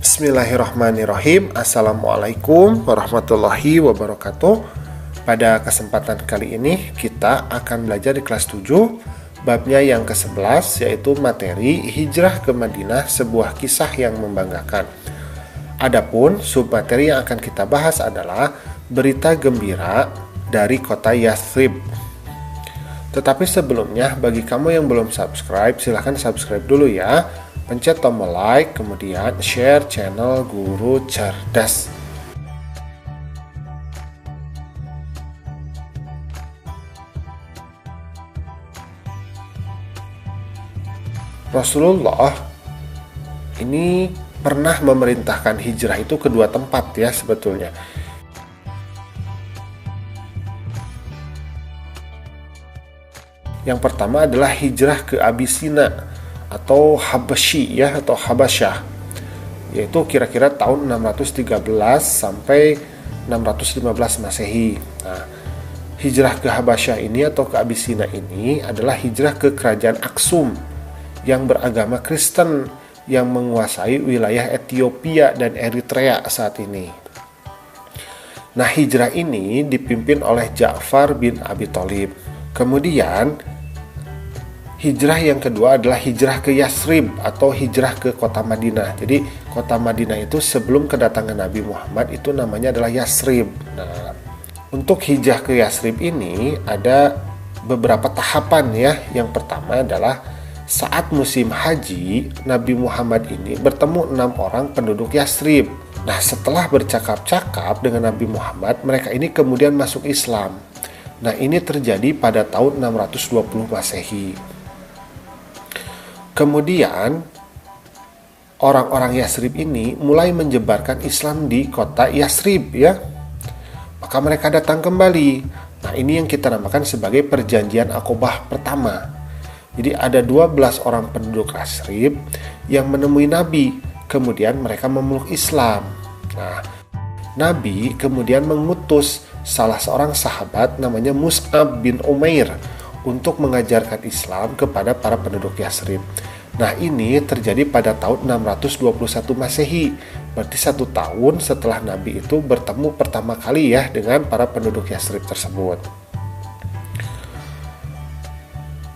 Bismillahirrahmanirrahim. Assalamualaikum warahmatullahi wabarakatuh. Pada kesempatan kali ini kita akan belajar di kelas 7 babnya yang ke-11, yaitu materi hijrah ke Madinah, sebuah kisah yang membanggakan. Adapun submateri yang akan kita bahas adalah berita gembira dari kota Yathrib. Tetapi sebelumnya, bagi kamu yang belum subscribe, silahkan subscribe dulu ya. Pencet tombol like, kemudian share channel Guru Cerdas. Rasulullah ini pernah memerintahkan hijrah itu ke dua tempat ya sebetulnya. Yang pertama adalah hijrah ke Abyssinia atau Habasyi ya, atau Habasyah, yaitu kira-kira tahun 613 sampai 615 Masehi. Nah, hijrah ke Habasyah ini atau ke Abyssinia ini adalah hijrah ke kerajaan Aksum yang beragama Kristen yang menguasai wilayah Ethiopia dan Eritrea saat ini. Nah, hijrah ini dipimpin oleh Ja'far bin Abi Thalib. Kemudian hijrah yang kedua adalah hijrah ke Yathrib atau hijrah ke kota Madinah. Jadi kota Madinah itu sebelum kedatangan Nabi Muhammad itu namanya adalah Yathrib. Nah, untuk hijrah ke Yathrib ini ada beberapa tahapan ya. Yang pertama adalah saat musim haji, Nabi Muhammad ini bertemu 6 orang penduduk Yathrib. Nah, setelah bercakap-cakap dengan Nabi Muhammad, mereka ini kemudian masuk Islam. Nah, ini terjadi pada tahun 620 Masehi. Kemudian orang-orang Yathrib ini mulai menyebarkan Islam di kota Yathrib ya. Maka mereka datang kembali. Nah, ini yang kita namakan sebagai perjanjian Aqobah pertama. Jadi ada 12 orang penduduk Yathrib yang menemui Nabi. Kemudian mereka memeluk Islam. Nah, Nabi kemudian mengutus salah seorang sahabat namanya Mus'ab bin Umair untuk mengajarkan Islam kepada para penduduk Yathrib. Nah, ini terjadi pada tahun 621 Masehi. Berarti 1 tahun setelah Nabi itu bertemu pertama kali ya dengan para penduduk Yathrib tersebut.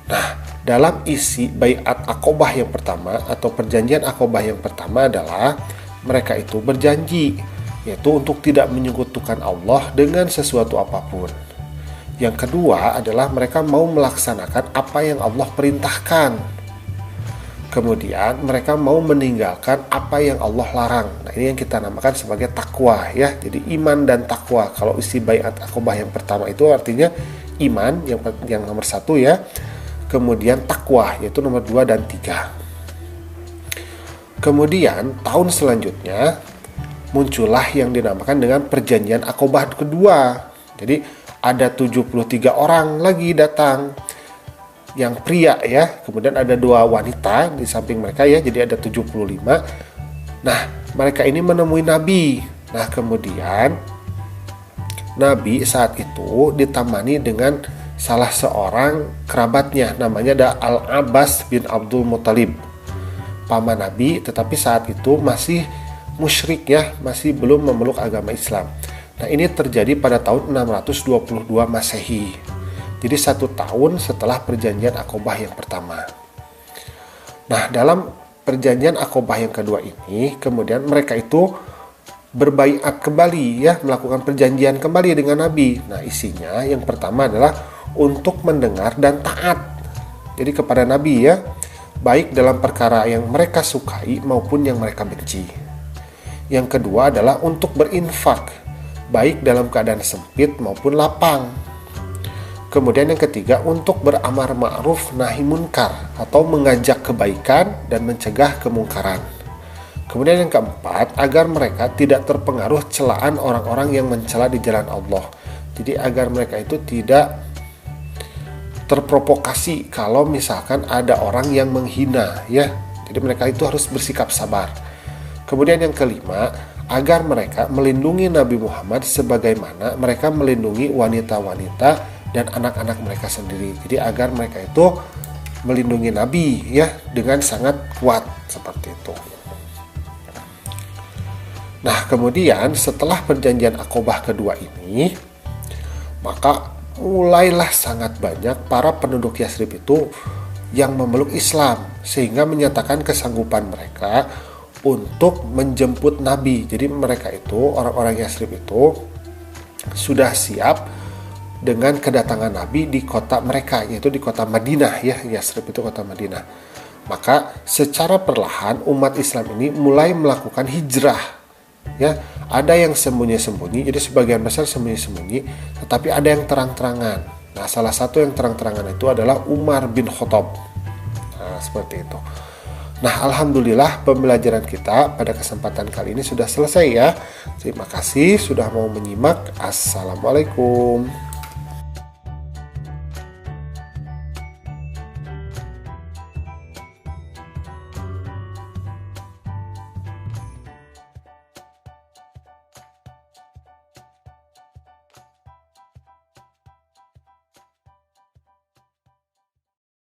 Nah, dalam isi Baiat Aqobah yang pertama atau perjanjian Aqobah yang pertama adalah mereka itu berjanji, yaitu untuk tidak menyekutukan Allah dengan sesuatu apapun. Yang kedua adalah mereka mau melaksanakan apa yang Allah perintahkan. Kemudian mereka mau meninggalkan apa yang Allah larang. Nah, ini yang kita namakan sebagai takwa ya. Jadi iman dan takwa. Kalau isi Baiat Aqobah yang pertama itu artinya iman yang nomor 1 ya. Kemudian takwa yaitu nomor 2 dan 3. Kemudian tahun selanjutnya muncullah yang dinamakan dengan perjanjian Aqobah kedua. Jadi ada 73 orang lagi datang yang pria ya, kemudian ada 2 wanita di samping mereka ya, jadi ada 75. Nah, mereka ini menemui Nabi. Nah, kemudian Nabi saat itu ditemani dengan salah seorang kerabatnya, namanya ada Al-Abbas bin Abdul Muthalib, paman Nabi, tetapi saat itu masih musyrik ya, masih belum memeluk agama Islam. Nah, ini terjadi pada tahun 622 Masehi. Jadi 1 tahun setelah perjanjian Aqobah yang pertama. Nah, dalam perjanjian Aqobah yang kedua ini, kemudian mereka itu berbaiat kembali ya, melakukan perjanjian kembali dengan Nabi. Nah, isinya yang pertama adalah untuk mendengar dan taat. Jadi kepada Nabi ya, baik dalam perkara yang mereka sukai maupun yang mereka benci. Yang kedua adalah untuk berinfak, baik dalam keadaan sempit maupun lapang. Kemudian yang ketiga untuk beramar ma'ruf nahi munkar atau mengajak kebaikan dan mencegah kemungkaran. Kemudian yang keempat agar mereka tidak terpengaruh celaan orang-orang yang mencela di jalan Allah. Jadi agar mereka itu tidak terprovokasi kalau misalkan ada orang yang menghina ya. Jadi mereka itu harus bersikap sabar. Kemudian yang kelima, agar mereka melindungi Nabi Muhammad sebagaimana mereka melindungi wanita-wanita dan anak-anak mereka sendiri. Jadi agar mereka itu melindungi Nabi ya dengan sangat kuat seperti itu. Nah, kemudian setelah perjanjian Aqobah kedua ini, maka mulailah sangat banyak para penduduk Yasrib itu yang memeluk Islam, sehingga menyatakan kesanggupan mereka untuk menjemput Nabi. Jadi mereka itu, orang-orang Yasrib itu sudah siap dengan kedatangan Nabi di kota mereka, yaitu di kota Madinah ya. Yasrib itu kota Madinah. Maka secara perlahan umat Islam ini mulai melakukan hijrah. Ya, ada yang sembunyi-sembunyi, jadi sebagian besar sembunyi-sembunyi, tetapi ada yang terang-terangan. Nah, salah satu yang terang-terangan itu adalah Umar bin Khattab. Nah, seperti itu. Nah, alhamdulillah pembelajaran kita pada kesempatan kali ini sudah selesai ya. Terima kasih sudah mau menyimak. Assalamualaikum.